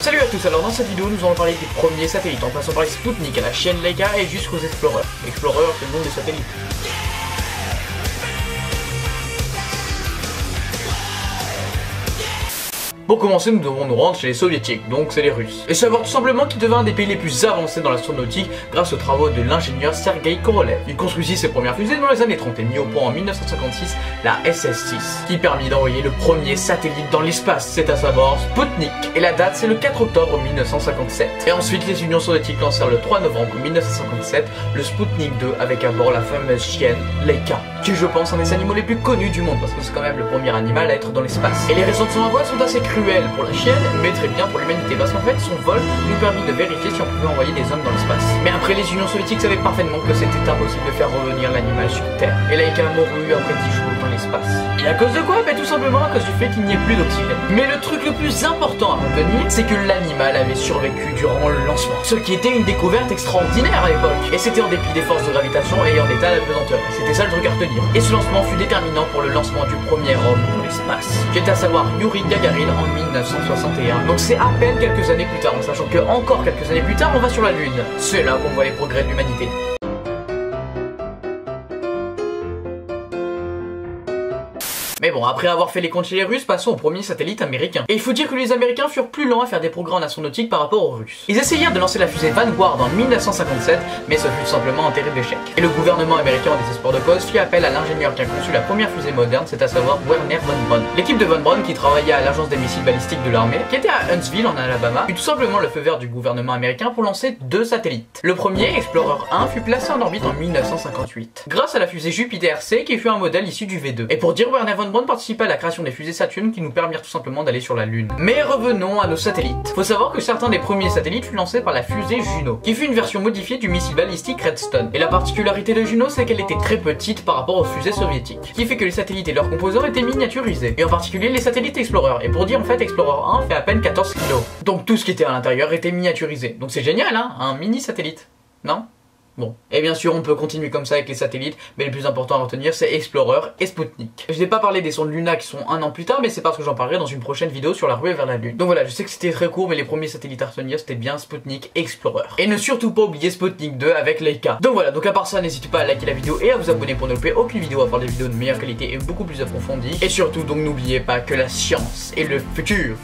Salut à tous, alors dans cette vidéo nous allons parler des premiers satellites en passant par les Sputnik à la chienne Leica et jusqu'aux Explorer. Explorer c'est le nom des satellites. Pour commencer, nous devons nous rendre chez les soviétiques, donc c'est les Russes. Et savoir tout simplement qu'ils deviennent un des pays les plus avancés dans l'astronautique grâce aux travaux de l'ingénieur Sergei Korolev. Il construisit ses premières fusées dans les années 30 et mit au point en 1956 la SS-6, qui permit d'envoyer le premier satellite dans l'espace, c'est à savoir Sputnik. Et la date c'est le 4 octobre 1957. Et ensuite les Unions soviétiques lancèrent le 3 novembre 1957 le Sputnik 2 avec à bord la fameuse chienne Leica, qui je pense est un des animaux les plus connus du monde parce que c'est quand même le premier animal à être dans l'espace. Et les raisons de son envoi sont assez cruel pour la chienne, mais très bien pour l'humanité, parce qu'en fait son vol nous permit de vérifier si on pouvait envoyer des hommes dans l'espace. Mais après les Unions soviétiques savaient parfaitement que c'était impossible de faire revenir l'animal sur Terre, et Leica mourut après 10 jours dans l'espace. Et à cause de quoi? Tout simplement à cause du fait qu'il n'y ait plus d'oxygène. Mais le truc le plus important à retenir, c'est que l'animal avait survécu durant le lancement, ce qui était une découverte extraordinaire à l'époque, et c'était en dépit des forces de gravitation et en état d'apesanteur. C'était ça le truc à retenir. Et ce lancement fut déterminant pour le lancement du premier homme dans l'espace, qui est à savoir Yuri Gagarin en 1961. Donc c'est à peine quelques années plus tard, en sachant que encore quelques années plus tard on va sur la Lune. C'est là qu'on voit les progrès de l'humanité. Mais bon, après avoir fait les comptes chez les Russes, passons au premier satellite américain. Et il faut dire que les Américains furent plus lents à faire des progrès en astronautique par rapport aux Russes. Ils essayèrent de lancer la fusée Vanguard en 1957, mais ce fut simplement un terrible échec. Et le gouvernement américain, en désespoir de cause, fit appel à l'ingénieur qui a conçu la première fusée moderne, c'est à savoir Wernher von Braun. L'équipe de von Braun, qui travaillait à l'agence des missiles balistiques de l'armée, qui était à Huntsville en Alabama, eut tout simplement le feu vert du gouvernement américain pour lancer 2 satellites. Le premier, Explorer 1, fut placé en orbite en 1958, grâce à la fusée Jupiter C, qui fut un modèle issu du V2. Et pour dire, Wernher von Braun participait à la création des fusées Saturn qui nous permirent tout simplement d'aller sur la Lune. Mais revenons à nos satellites. Faut savoir que certains des premiers satellites furent lancés par la fusée Juno, qui fut une version modifiée du missile balistique Redstone. Et la particularité de Juno, c'est qu'elle était très petite par rapport aux fusées soviétiques, qui fait que les satellites et leurs composants étaient miniaturisés. Et en particulier les satellites Explorer. Et pour dire en fait, Explorer 1 fait à peine 14 kg. Donc tout ce qui était à l'intérieur était miniaturisé. Donc c'est génial, hein, un mini satellite, non? Bon, et bien sûr on peut continuer comme ça avec les satellites, mais le plus important à retenir c'est Explorer et Sputnik. Je n'ai pas parlé des sondes Luna qui sont un an plus tard, mais c'est parce que j'en parlerai dans une prochaine vidéo sur la ruée vers la Lune. Donc voilà, je sais que c'était très court, mais les premiers satellites à retenir c'était bien Sputnik et Explorer. Et ne surtout pas oublier Sputnik 2 avec Leica. Donc voilà, donc à part ça, n'hésitez pas à liker la vidéo et à vous abonner pour ne louper aucune vidéo, à part des vidéos de meilleure qualité et beaucoup plus approfondies. Et surtout donc n'oubliez pas que la science est le futur.